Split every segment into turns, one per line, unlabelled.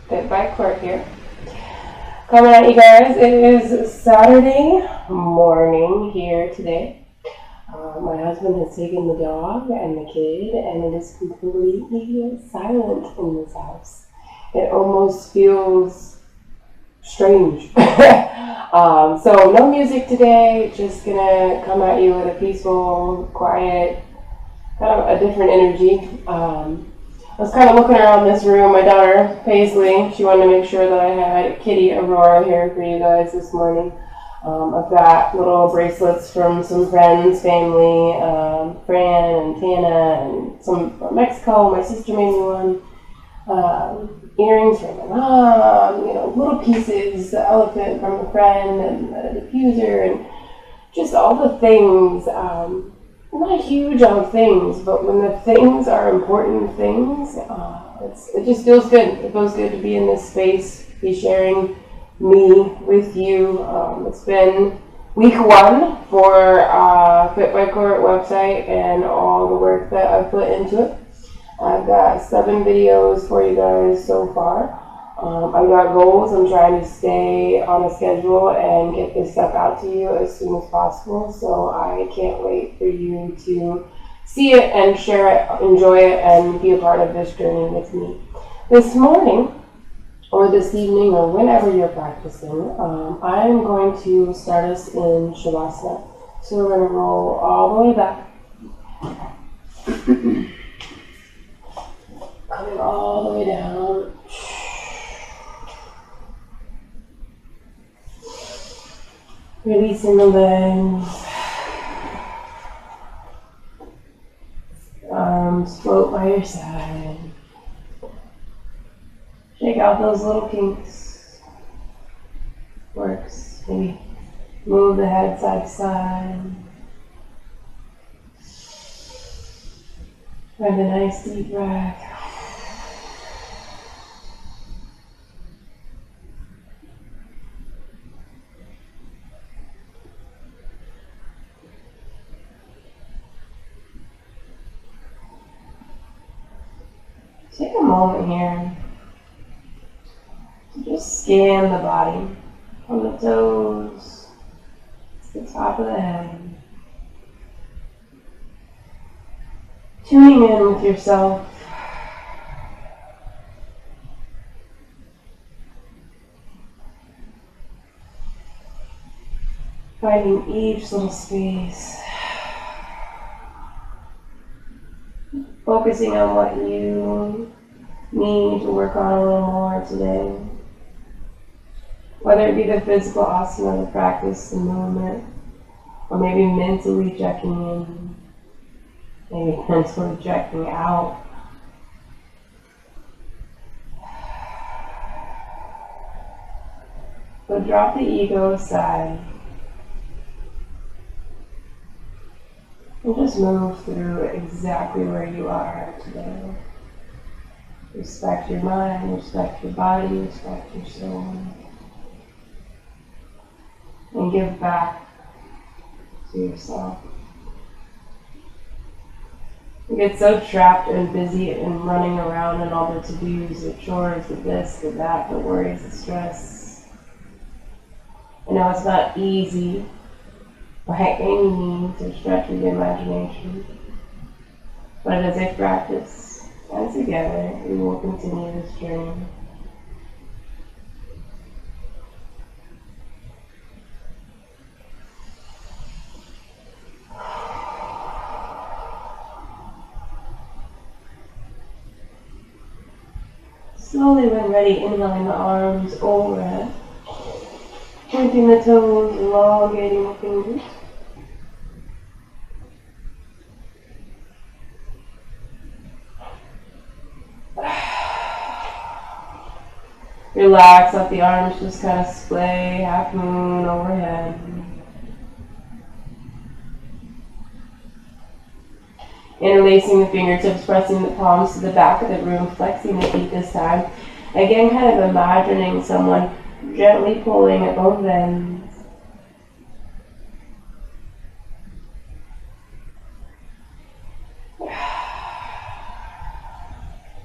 FitByCourt here. Coming at you guys, it is Saturday morning here today. My husband has taken the dog and the kid, and it is completely silent in this house. It almost feels strange. So no music today, just gonna come at you with a peaceful, quiet, kind of a different energy. I was kind of looking around this room. My daughter, Paisley, she wanted to make sure that I had Kitty Aurora here for you guys this morning. I've got little bracelets from some friends, family, Fran and Tana, and some from Mexico. My sister made me one. Earrings from my mom, little pieces, the elephant from a friend, and the diffuser, and just all the things. I'm not huge on things, but when the things are important things, it just feels good. It feels good to be in this space, be sharing me with you. It's been week 1 for FitByCourt website and all the work that I've put into it. I've got 7 videos for you guys so far. I've got goals. I'm trying to stay on a schedule and get this stuff out to you as soon as possible. So I can't wait for you to see it and share it, enjoy it, and be a part of this journey with me. This morning, or this evening, or whenever you're practicing, I am going to start us in Shavasana. So we're going to roll all the way back. Coming all the way down. Releasing the legs. Arms float by your side. Shake out those little kinks. Works. Maybe move the head side to side. Have a nice deep breath. Take a moment here to just scan the body from the toes to the top of the head. Tuning in with yourself. Finding each little space. Focusing on what you need to work on a little more today. Whether it be the physical asana, the practice, the movement, or maybe mentally checking in, maybe mentally checking out. But drop the ego aside. And just move through exactly where you are today. Respect your mind, respect your body, respect your soul. And give back to yourself. You get so trapped and busy and running around and all the to-dos, the chores, the this, the that, the worries, the stress. I know it's not easy by any means to stretch the imagination, but as a practice, and together, we will continue this journey. Slowly, when ready, inhaling the arms overhead, pointing the toes, elongating the fingers. Relax, let the arms just kind of splay, half moon overhead. Interlacing the fingertips, pressing the palms to the back of the room, flexing the feet this time. Again, kind of imagining someone gently pulling at both ends.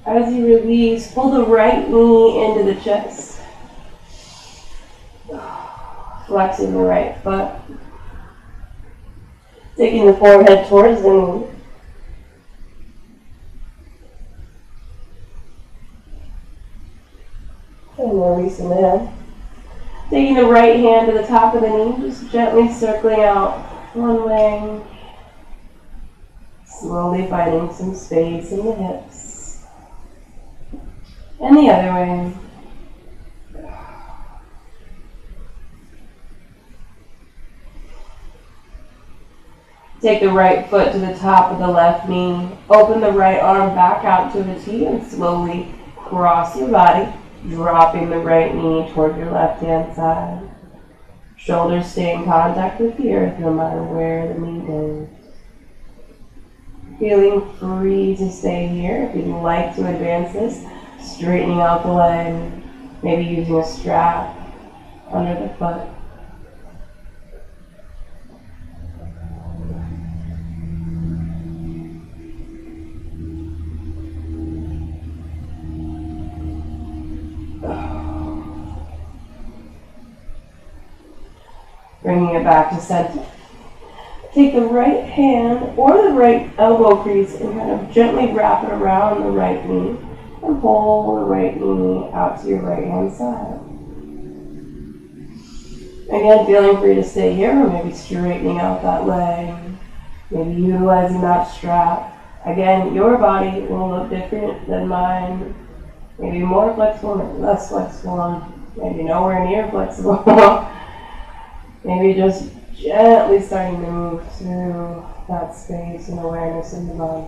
As you release, pull the right knee into the chest. Flexing the right foot. Taking the forehead towards the knee. And releasing the head. Taking the right hand to the top of the knee, just gently circling out one way. Slowly finding some space in the hips. And the other way. Take the right foot to the top of the left knee. Open the right arm back out to a T and slowly cross your body, dropping the right knee toward your left hand side. Shoulders stay in contact with the earth no matter where the knee goes. Feeling free to stay here. If you'd like to advance this, straightening out the leg, maybe using a strap under the foot. Bringing it back to center. Take the right hand or the right elbow crease and kind of gently wrap it around the right knee and pull the right knee out to your right hand side. Again, feeling free to stay here or maybe straightening out that leg, maybe utilizing that strap. Again, your body will look different than mine. Maybe more flexible, maybe less flexible, maybe nowhere near flexible. Maybe just gently starting to move through that space and awareness in the body.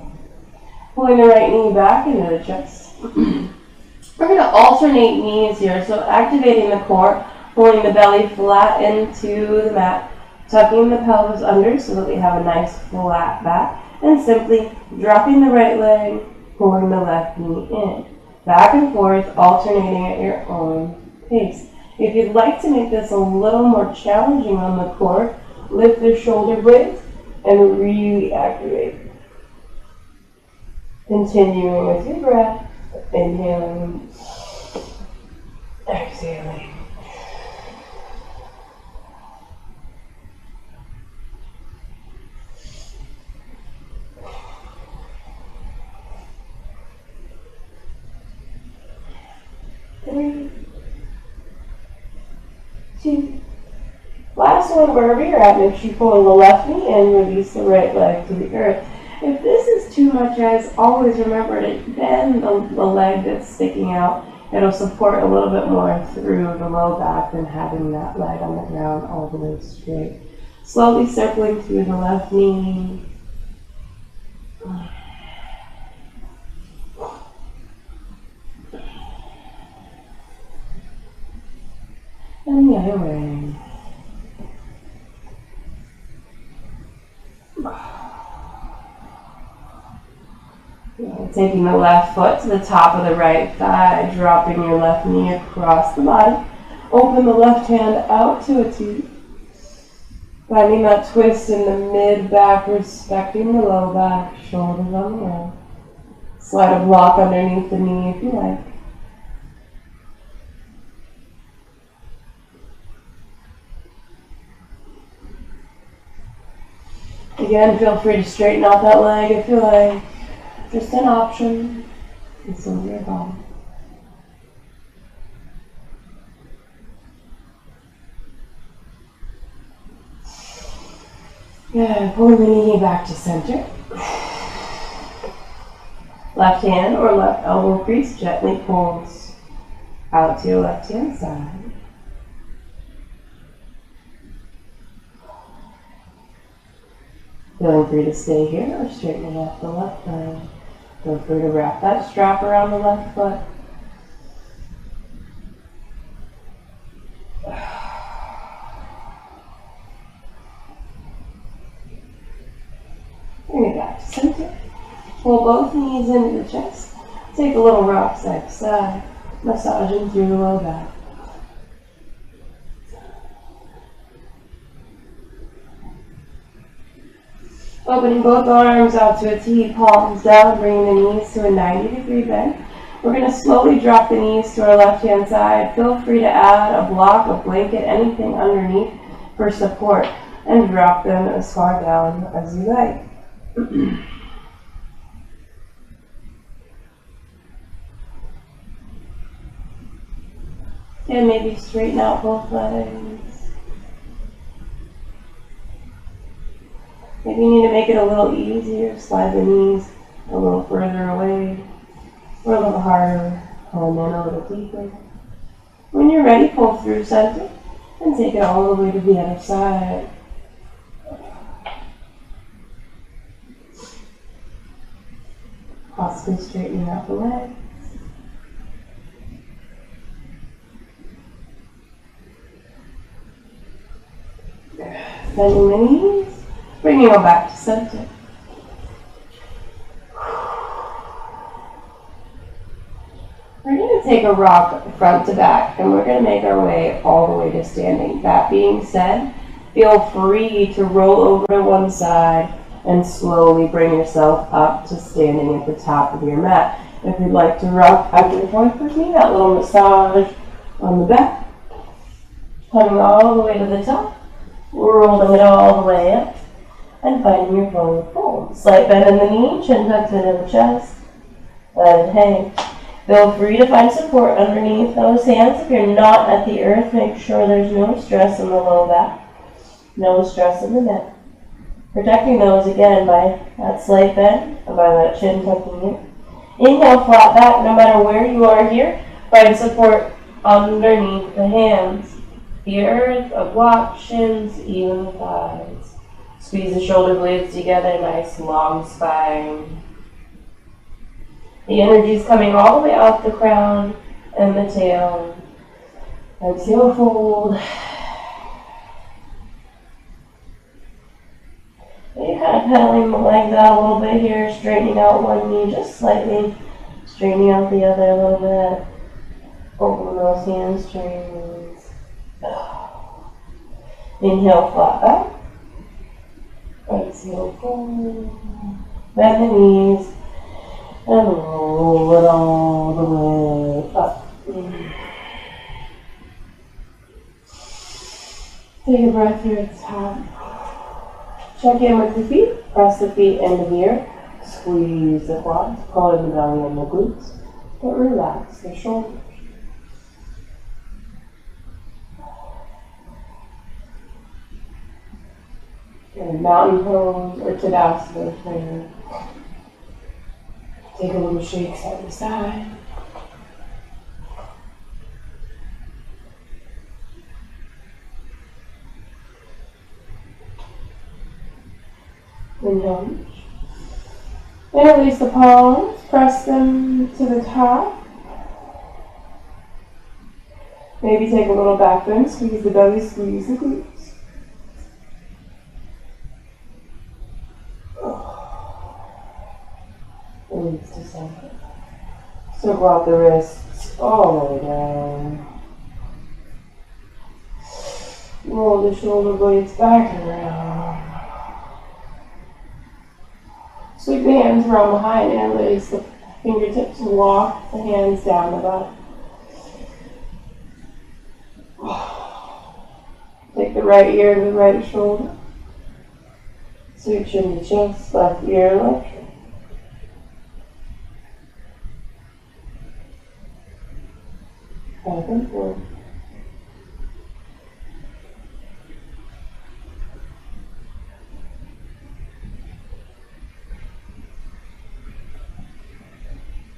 Pulling the right knee back into the chest. We're going to alternate knees here, so activating the core, pulling the belly flat into the mat, tucking the pelvis under so that we have a nice flat back, and simply dropping the right leg, pulling the left knee in. Back and forth, alternating at your own pace. If you'd like to make this a little more challenging on the core, lift the shoulder blades and really activate. Continuing with your breath, inhaling, exhaling. Three, two, last one, wherever you're at, make sure you pull the left knee and release the right leg to the earth. If this is too much, guys, always remember to bend the leg that's sticking out. It'll support a little bit more through the low back than having that leg on the ground all the way straight. Slowly circling through the left knee. And the other way. Taking the left foot to the top of the right thigh, dropping your left knee across the body. Open the left hand out to a T. Finding that twist in the mid-back, respecting the low back, shoulders on the ground. Slide a block underneath the knee if you like. Again, feel free to straighten out that leg if you like. Just an option. It's over your body. Yeah, pull the knee back to center. Left hand or left elbow crease gently pulls out to your left hand side. Feeling free to stay here or straighten off the left leg. Feel free to wrap that strap around the left foot. Bring it back to center. Pull both knees into the chest. Take a little rock side to side, massaging through the low back. Opening both arms out to a T, palms down, bringing the knees to a 90-degree bend. We're going to slowly drop the knees to our left-hand side. Feel free to add a block, a blanket, anything underneath for support, and drop them as far down as you like. And maybe straighten out both legs. Maybe you need to make it a little easier. Slide the knees a little further away, or a little harder, and then a little deeper. When you're ready, pull through center and take it all the way to the other side. Possibly straightening out the legs. Bending the knees, bringing them back to center. We're going to take a rock front to back, and we're going to make our way all the way to standing. That being said, feel free to roll over to one side and slowly bring yourself up to standing at the top of your mat. If you'd like to rock back and forth with me, that little massage on the back, coming all the way to the top, rolling it all the way up, and finding your forward fold. Slight bend in the knee, chin tucked into the chest, let it hang. Feel free to find support underneath those hands. If you're not at the earth, make sure there's no stress in the low back, no stress in the neck. Protecting those again by that slight bend and by that chin tucking in. Inhale, flat back. No matter where you are here, find support underneath the hands. The earth, a block, shins, even the thighs. Squeeze the shoulder blades together, nice long spine. The energy is coming all the way out the crown and the tail. Exhale, fold. You're kind of pedaling the legs out a little bit here, straightening out one knee just slightly, straightening out the other a little bit. Open those hamstrings. Inhale, flat back. Exhale, fold. Bend the knees and roll it all the way up. Take a breath here at the top. Check in with the feet. Press the feet into the earth. Squeeze the quads. Pull in the belly and the glutes. But relax the shoulders. Mountain pose or Tadasana prayer. Take a little shake side to side. Inhale, reach. And release the palms. Press them to the top. Maybe take a little back bend. Squeeze the belly, squeeze the glutes. Release to center. Circle out the wrists all the way down. Roll the shoulder blades back and around. Sweep the hands around behind and release the fingertips and walk the hands down the back. Take the right ear to the right shoulder. Switch into chest, left ear, left shoulder. Back and forth.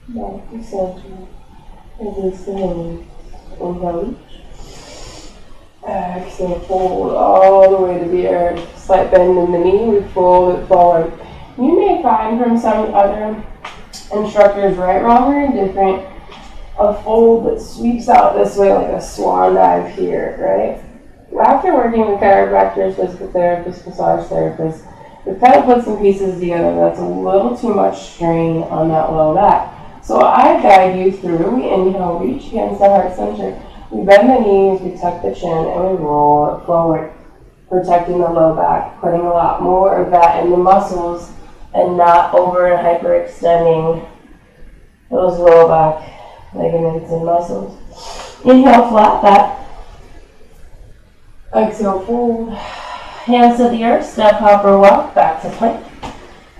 Back to center. Release the hands. Inhale, reach. Exhale, fold all the way to the earth. Slight bend in the knee, we fold it forward. You may find from some other instructors, right, wrong, or indifferent, a fold that sweeps out this way like a swan dive here, right? After working with chiropractors, physical therapists, massage therapists, we've kind of put some pieces together that's a little too much strain on that low back. So I guide you through. We inhale, reach hands to heart center. We bend the knees, we tuck the chin, and we roll it forward, protecting the low back, putting a lot more of that in the muscles and not over and hyperextending those low back ligaments and muscles. Inhale, flat back. Exhale, fold. Hands to the earth, step, hop, or walk, back to plank.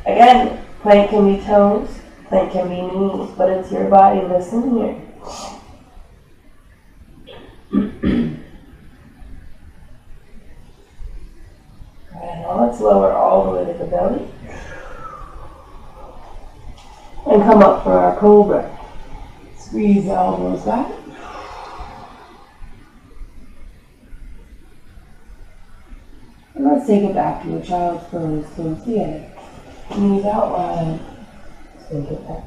Again, plank can be toes, plank can be knees, but it's your body. Listen here. Alright, now let's lower all the way to the belly. And come up for our cobra. Squeeze the elbows back. And let's take it back to a child's pose. Toes together. Knees out wide. Take it back.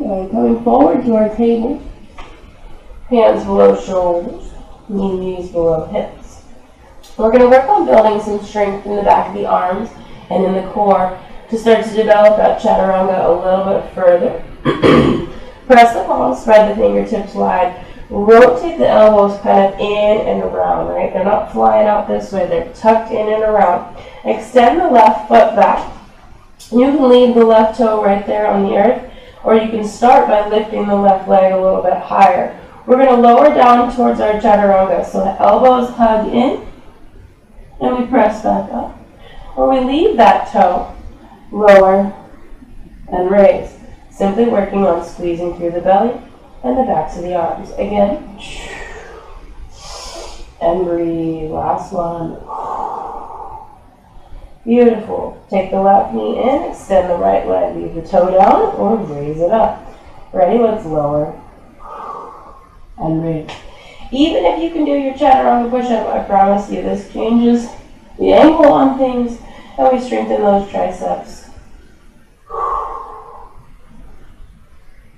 Okay, coming forward to our table. Hands below shoulders. Knees below hips. We're going to work on building some strength in the back of the arms and in the core to start to develop that chaturanga a little bit further. Press the palms, spread the fingertips wide. Rotate the elbows kind of in and around, right? They're not flying out this way. They're tucked in and around. Extend the left foot back. You can leave the left toe right there on the earth, or you can start by lifting the left leg a little bit higher. We're going to lower down towards our chaturanga. So the elbows hug in, and we press back up. Or we leave that toe, lower, and raise. Simply working on squeezing through the belly and the backs of the arms. Again. And breathe. Last one. Beautiful. Take the left knee in, extend the right leg. Leave the toe down or raise it up. Ready? Let's lower. And raise. Even if you can do your chaturanga push-up, I promise you this changes the angle on things and we strengthen those triceps.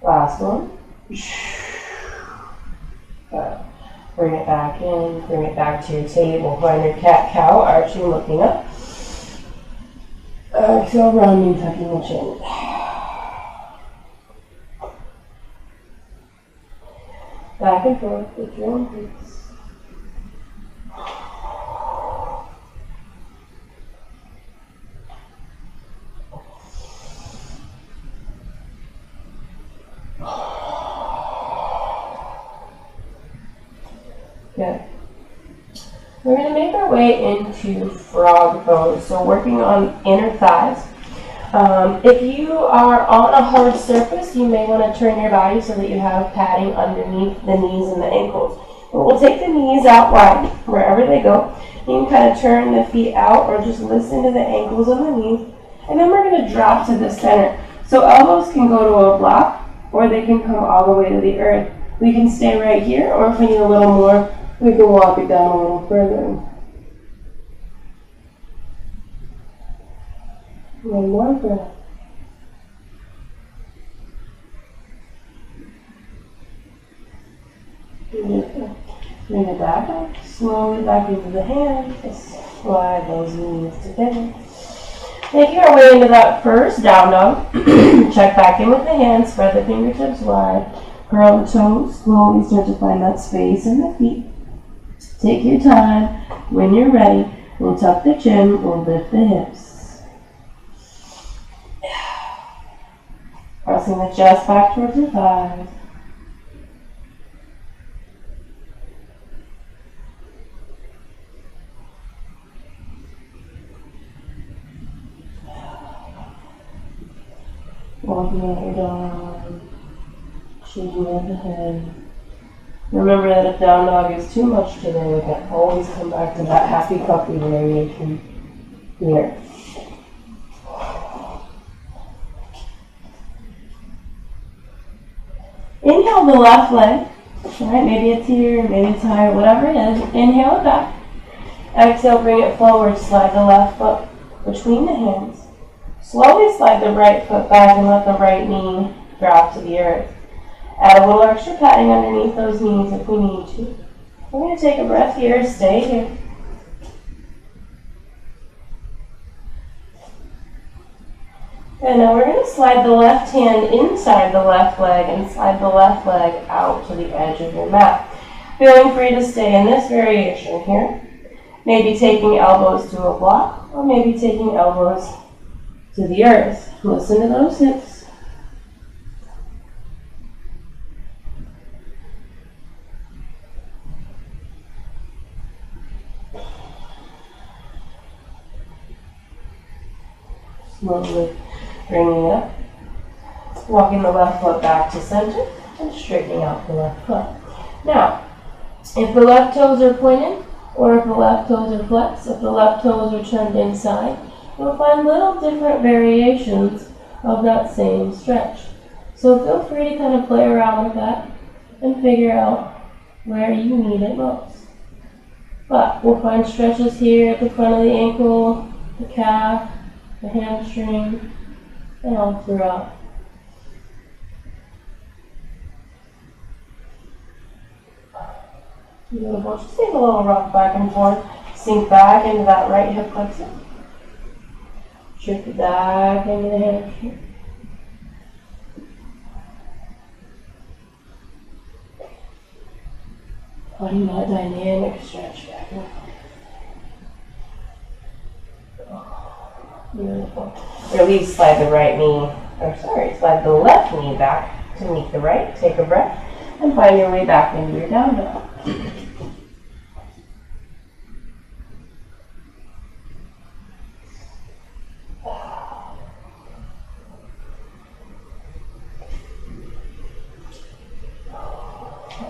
Last one. Good. Bring it back in, bring it back to your table. Find your cat-cow, arching, looking up. Exhale, rounding, tucking the chin. Back and forth with your own pace. Good. We're going to make our way into frog pose. So working on inner thighs. If you are on a hard surface, you may want to turn your body so that you have padding underneath the knees and the ankles. But we'll take the knees out wide, wherever they go. You can kind of turn the feet out or just listen to the ankles and the knees. And then we're going to drop to the center. So elbows can go to a block, or they can come all the way to the earth. We can stay right here, or if we need a little more, we can walk it down a little further. One more breath. Bring it back up, slowly back into the hands. Just slide those knees together. Making our way into that first down dog. Check back in with the hands, spread the fingertips wide. Curl the toes, slowly start to find that space in the feet. Take your time. When you're ready, we'll tuck the chin, we'll lift the hips. Pressing the chest back towards the thighs. Walking out your dog. Shaking out the head. Remember that if down dog is too much today, we can always come back to that happy puppy variation here. Inhale the left leg, right? Maybe it's here, maybe it's higher, whatever it is. Inhale it back. Exhale, bring it forward. Slide the left foot between the hands. Slowly slide the right foot back and let the right knee drop to the earth. Add a little extra padding underneath those knees if we need to. We're going to take a breath here, stay here. And now we're going to slide the left hand inside the left leg and slide the left leg out to the edge of your mat. Feeling free to stay in this variation here. Maybe taking elbows to a block, or maybe taking elbows to the earth. Listen to those hips. Slowly bringing it up. Walking the left foot back to center and straightening out the left foot. Now, if the left toes are pointed, or if the left toes are flexed, if the left toes are turned inside, you'll find little different variations of that same stretch. So feel free to kind of play around with that and figure out where you need it most. But we'll find stretches here at the front of the ankle, the calf, the hamstring, and all throughout. Beautiful. Just take a little rock back and forth. Sink back into that right hip flexor. Shift it back into the hamstring. Finding that dynamic stretch back and forth. Beautiful. Release, slide the slide the left knee back to meet the right. Take a breath and find your way back into your down dog.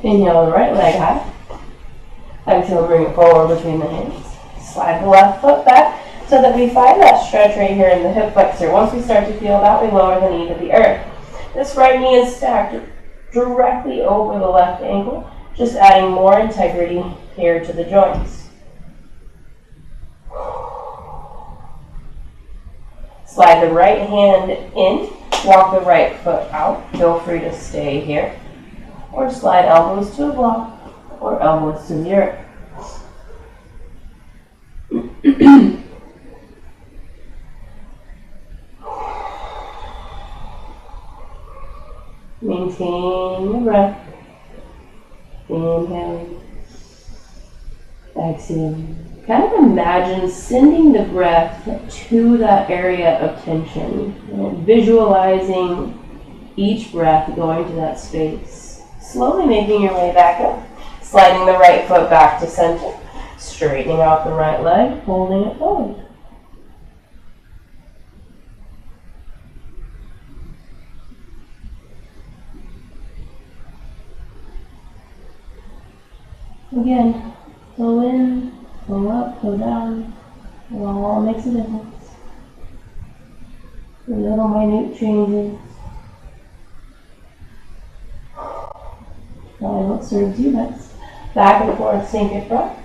Inhale the right leg high. Exhale, bring it forward between the hands. Slide the left foot back so that we find that stretch right here in the hip flexor. Once we start to feel that, we lower the knee to the earth. This right knee is stacked directly over the left ankle, just adding more integrity here to the joints. Slide the right hand in, walk the right foot out. Feel free to stay here. Or slide elbows to a block, or elbows to the earth. Maintain your breath. Inhaling. Exhaling. Kind of imagine sending the breath to that area of tension. Visualizing each breath going to that space. Slowly making your way back up. Sliding the right foot back to center. Straightening out the right leg, holding it forward. Again, go in, go up, go down. It all makes a difference. The little minute changes. Find what serves you best. Back and forth, sink it front.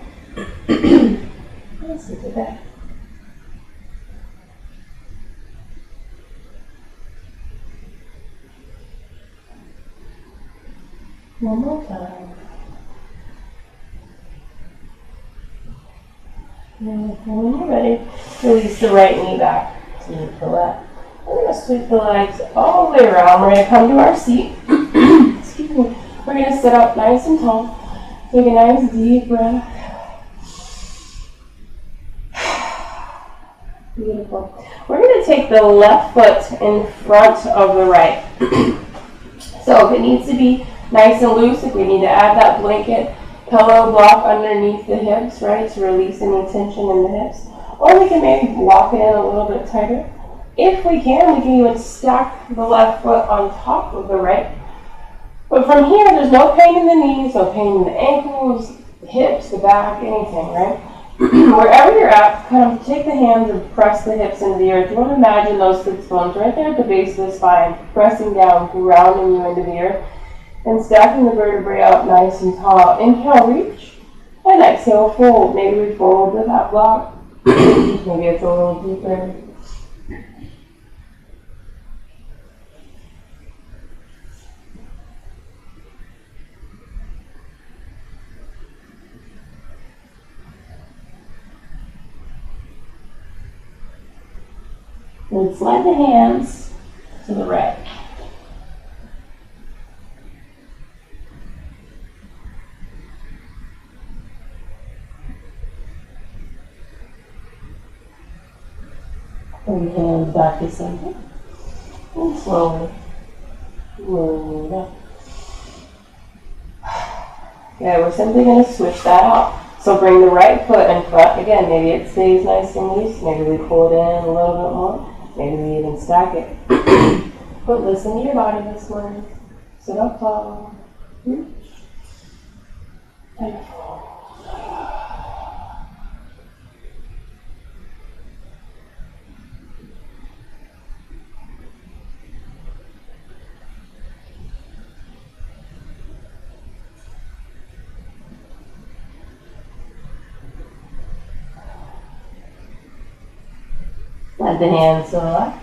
And sink it back. One more time. And when you're ready, release the right knee back to meet the left. We're going to sweep the legs all the way around. We're going to come to our seat. Excuse me. We're going to sit up nice and tall. Take a nice deep breath. Beautiful. We're going to take the left foot in front of the right. So if it needs to be nice and loose, if we need to add that blanket pillow block underneath the hips, right, to release any tension in the hips. Or we can maybe block it in a little bit tighter. If we can even stack the left foot on top of the right. But from here, there's no pain in the knees, no pain in the ankles, the hips, the back, anything, right? Wherever you're at, kind of take the hands and press the hips into the earth. You want to imagine those sits bones right there at the base of the spine, pressing down, grounding you into the earth, and stacking the vertebrae out nice and tall. Inhale, reach, and exhale, fold. Maybe we fold to that block. Maybe it's a little deeper. And slide the hands to the right. Bring your hands back to center. And slowly roll it up. Okay, we're simply going to switch that out. So bring the right foot in front. Again, maybe it stays nice and loose. Maybe we pull it in a little bit more. Maybe we even stack it. But listen to your body this morning. Sit up tall. And fold. Let the hands to the left.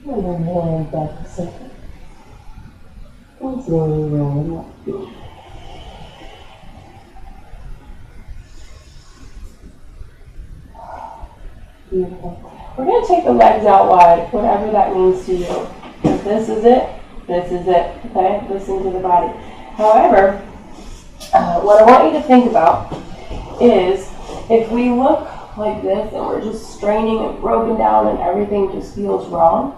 And then hands back to center. And slowly roll it up. Beautiful. We're going to take the legs out wide, whatever that means to you. If this is it, this is it. Okay? Listen to the body. However, what I want you to think about is if we look like this and we're just straining and broken down and everything just feels wrong,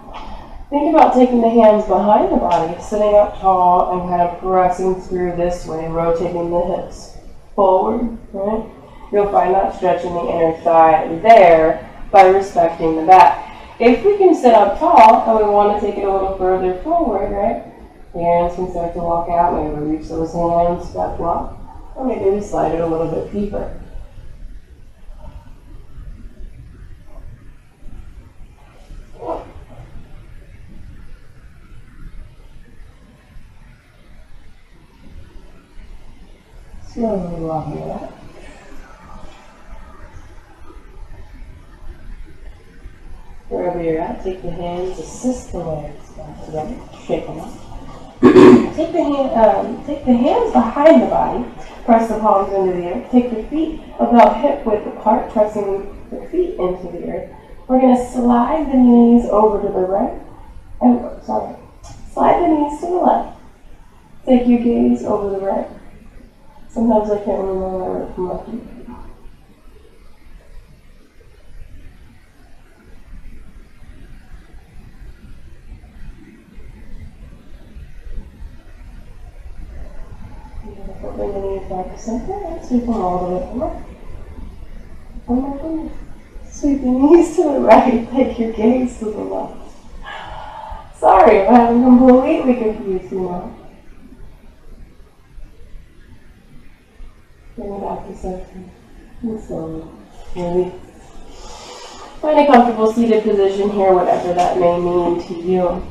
think about taking the hands behind the body, sitting up tall and kind of pressing through this way, rotating the hips forward. Right? You'll find that stretching the inner thigh there by respecting the back. If we can sit up tall and we want to take it a little further forward, right? The hands can start to walk out. Maybe we reach those hands, step walk, or maybe we slide it a little bit deeper. Slowly walking it out. Wherever you're at, take the hands, assist the legs back together, shake them up. Take the hands behind the body, press the palms into the earth. Take the feet about hip width apart, pressing the feet into the earth. We're going to slide the knees over to the right. Slide the knees to the left. Take your gaze over the right. Sometimes I can't remember where from left to right. Bring the knees back to center and sweep them all the way to the left. Oh my goodness. Sweep the knees to the right. Take your gaze to the left. Sorry if I haven't completely confused you now. Bring it back to center. And slowly release. Find a comfortable seated position here, whatever that may mean to you.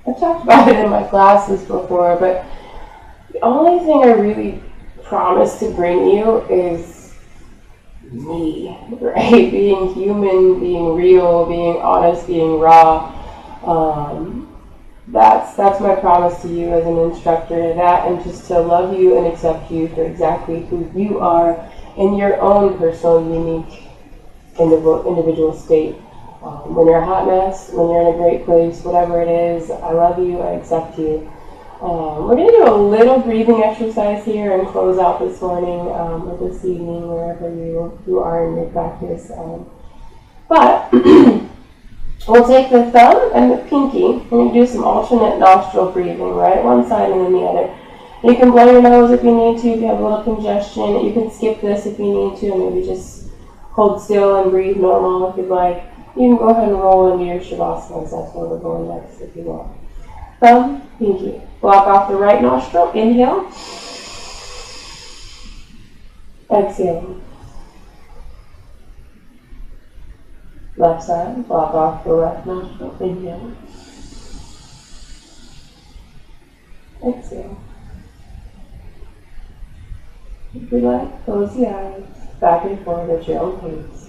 I've talked about it in my classes before, but the only thing I really promise to bring you is me, right? Being human, being real, being honest, being raw. That's my promise to you as an instructor. That and just to love you and accept you for exactly who you are in your own personal, unique, individual state. When you're a hot mess, when you're in a great place, whatever it is, I love you, I accept you. We're going to do a little breathing exercise here and close out this morning or this evening, wherever you are in your practice. But we'll take the thumb and the pinky. We're going to do some alternate nostril breathing, right? One side and then the other. You can blow your nose if you need to, if you have a little congestion. You can skip this if you need to, and maybe just hold still and breathe normal if you'd like. You can go ahead and roll into your shavasana. That's where we're going next if you want. Thumb, pinky. Block off the right nostril. Inhale. Exhale. Left side. Block off the left nostril. Inhale. Exhale. If you like, close the eyes. Back and forth at your own pace.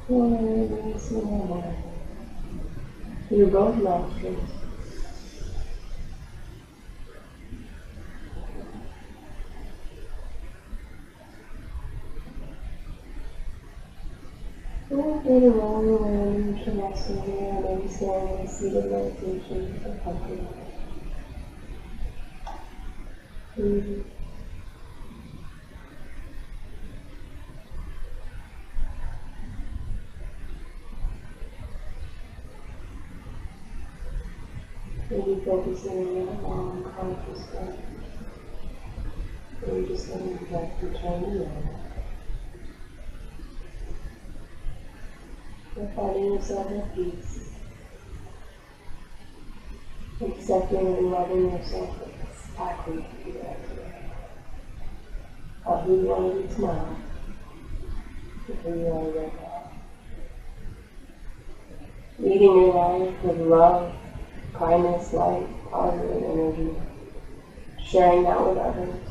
Releasing your mind through both nostrils. Feel free to roll around to rest over here, or maybe standing in a seated meditation if you're comfortable. Maybe focusing on that long, conscious breath. Or you're just letting the breath return to you. You're finding yourself at peace. Accepting and loving yourself exactly who you are today. Not who you want to be tomorrow, but who you are right now. Leading your life with love, kindness, light, positive energy. Sharing that with others.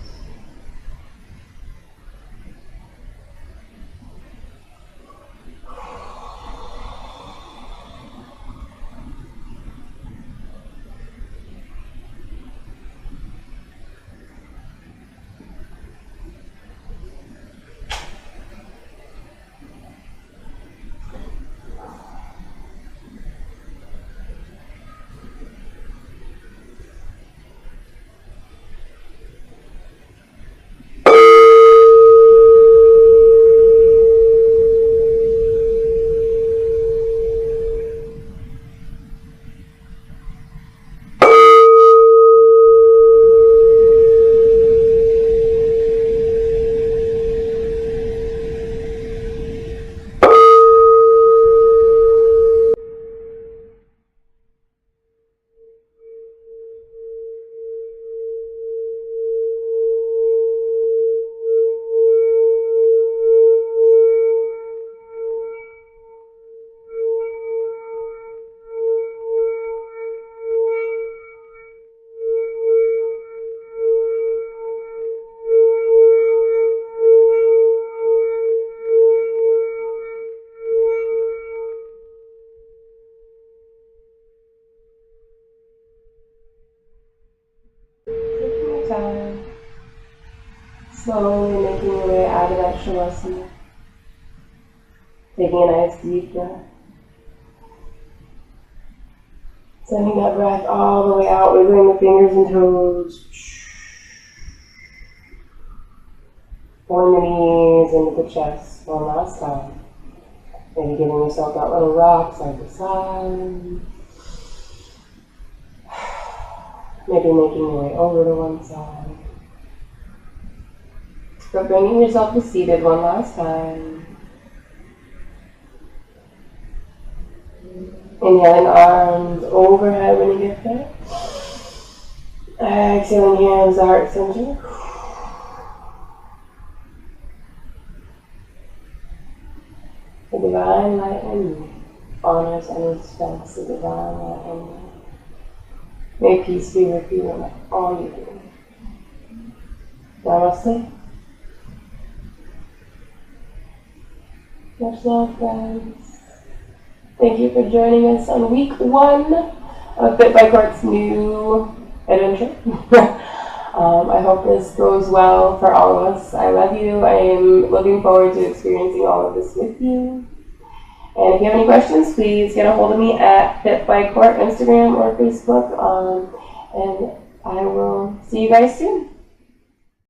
Time. Slowly making your way out of that shavasana. Taking a nice deep breath. Sending that breath all the way out, wiggling the fingers and toes. Pulling the knees into the chest one last time. Maybe giving yourself that little rock side to side. Maybe making your way over to one side. But bringing yourself to seated one last time. Inhaling arms overhead when you get there. Exhaling hands to heart center. The divine light in you honors and respects the divine light in you. May peace be with you in all you do. Namaste. Much love, friends. Thank you for joining us on week 1 of FitByCourt's new adventure. I hope this goes well for all of us. I love you. I am looking forward to experiencing all of this with you. And if you have any questions, please get a hold of me at FitByCourt, Instagram or Facebook. And I will see you guys soon.